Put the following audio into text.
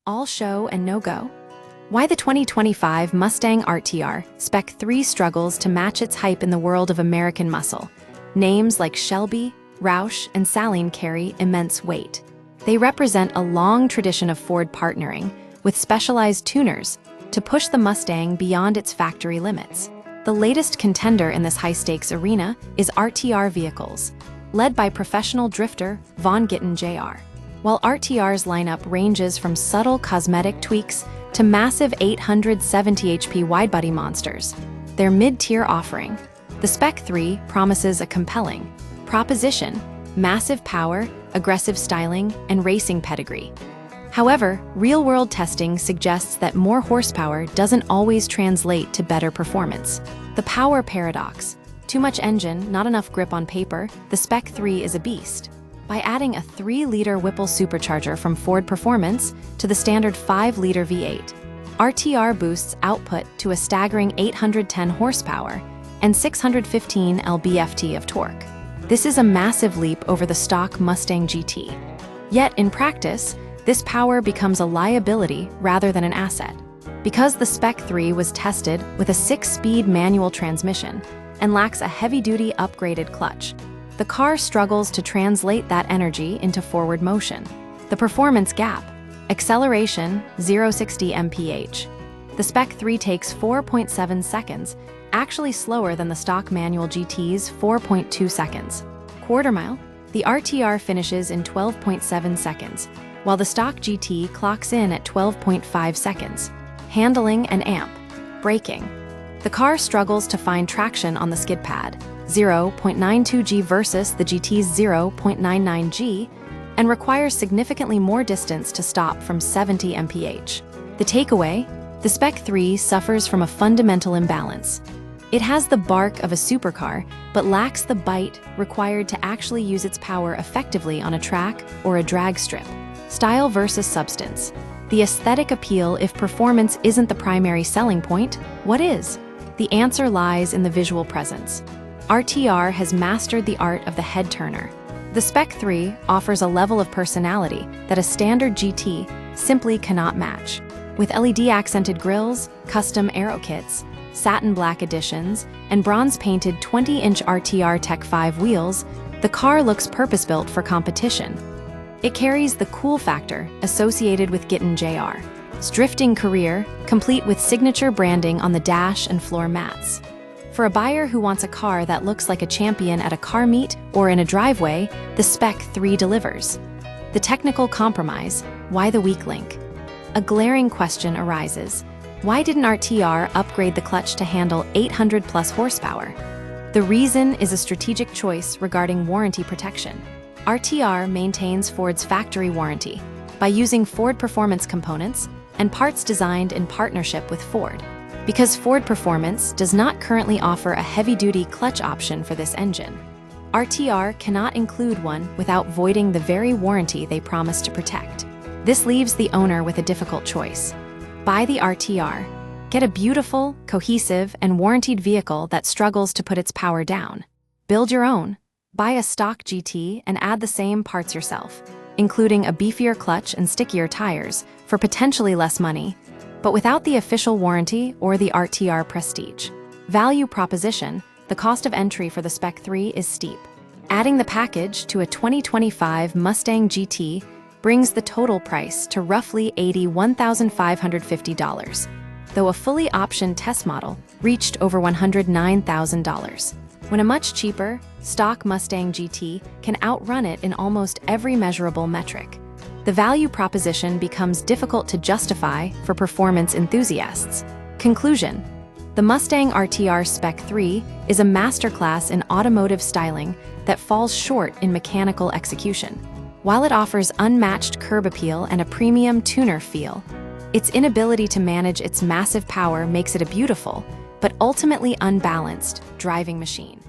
All show and no go? Why the 2025 Mustang RTR Spec 3 struggles to match its hype in the world of American muscle. Names like Shelby, Roush, and Saleen carry immense weight. They represent a long tradition of Ford partnering with specialized tuners to push the Mustang beyond its factory limits. The latest contender in this high-stakes arena is RTR vehicles, led by professional drifter Von Gittin Jr. While RTR's lineup ranges from subtle cosmetic tweaks to massive 870 HP widebody monsters, their mid-tier offering, the Spec 3 promises a compelling proposition, massive power, aggressive styling, and racing pedigree. However, real-world testing suggests that more horsepower doesn't always translate to better performance. The power paradox. Too much engine, not enough grip on paper, the Spec 3 is a beast. By adding a 3-liter Whipple supercharger from Ford Performance to the standard 5-liter V8, RTR boosts output to a staggering 810 horsepower and 615 lb-ft of torque. This is a massive leap over the stock Mustang GT. Yet, in practice, this power becomes a liability rather than an asset. Because the Spec 3 was tested with a 6-speed manual transmission and lacks a heavy-duty upgraded clutch, the car struggles to translate that energy into forward motion. The performance gap. Acceleration, 0-60 mph. The Spec 3 takes 4.7 seconds, actually slower than the stock manual GT's 4.2 seconds. Quarter mile. The RTR finishes in 12.7 seconds, while the stock GT clocks in at 12.5 seconds. Handling and amp. Braking. The car struggles to find traction on the skid pad, 0.92 G versus the GT's 0.99 G, and requires significantly more distance to stop from 70 mph. The takeaway? The Spec 3 suffers from a fundamental imbalance. It has the bark of a supercar, but lacks the bite required to actually use its power effectively on a track or a drag strip. Style versus substance. The aesthetic appeal. If performance isn't the primary selling point, what is? The answer lies in the visual presence. RTR has mastered the art of the head turner. The Spec 3 offers a level of personality that a standard GT simply cannot match. With LED-accented grilles, custom aero kits, satin black editions, and bronze-painted 20-inch RTR Tech 5 wheels, the car looks purpose-built for competition. It carries the cool factor associated with Gittin Jr.'s drifting career, complete with signature branding on the dash and floor mats. For a buyer who wants a car that looks like a champion at a car meet or in a driveway, the Spec 3 delivers. The technical compromise. Why the weak link? A glaring question arises. Why didn't RTR upgrade the clutch to handle 800+ horsepower? The reason is a strategic choice regarding warranty protection. RTR maintains Ford's factory warranty by using Ford Performance components and parts designed in partnership with Ford. Because Ford Performance does not currently offer a heavy-duty clutch option for this engine, RTR cannot include one without voiding the very warranty they promise to protect. This leaves the owner with a difficult choice. Buy the RTR. Get a beautiful, cohesive, and warranted vehicle that struggles to put its power down. Build your own. Buy a stock GT and add the same parts yourself, including a beefier clutch and stickier tires for potentially less money, but without the official warranty or the RTR prestige. Value proposition. The cost of entry for the Spec 3 is steep. Adding the package to a 2025 Mustang GT brings the total price to roughly $81,550, though a fully optioned test model reached over $109,000. When a much cheaper, stock Mustang GT can outrun it in almost every measurable metric. The value proposition becomes difficult to justify for performance enthusiasts. Conclusion. The Mustang RTR Spec 3 is a masterclass in automotive styling that falls short in mechanical execution. While it offers unmatched curb appeal and a premium tuner feel, its inability to manage its massive power makes it a beautiful, but ultimately unbalanced, driving machine.